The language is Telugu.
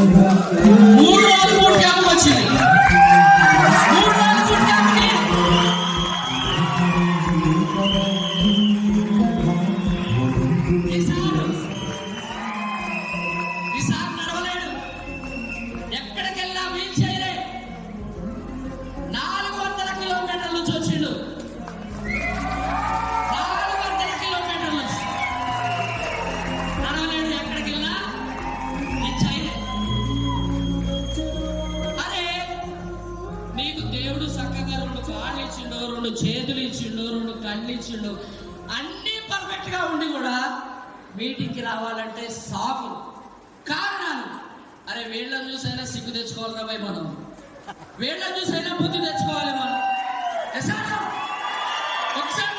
3 రోజులు బూట్ క్యాంప్ వచ్చింది. 3 రోజులు బూట్ క్యాంప్కి ఈసారి నడవలేడు, ఎక్కడికెళ్ళా వీల్ చేయలే. 400 కిలోమీటర్ల నుంచి వచ్చిండు. 400 కిలోమీటర్ల నుంచి నడవలేడు, ఎక్కడికెళ్ళా వీల్ చేయలే. అరే నీకు దేవుడు చక్కగా 2 కాళ్ళు ఇచ్చిండు, 2 చేతులు ఇచ్చిండు, 2 కళ్ళు ఇచ్చిండు, అన్ని పర్ఫెక్ట్ గా ఉండి కూడా మీటింగ్కి రావాలంటే సాకు కారణాలు. అరే వీళ్ళని చూసైనా సిగ్గు తెచ్చుకోవాలిరా భయ్, మనం వీళ్ళని చూసైనా బుద్ధి తెచ్చుకోవాలి మనం. ఒకసారి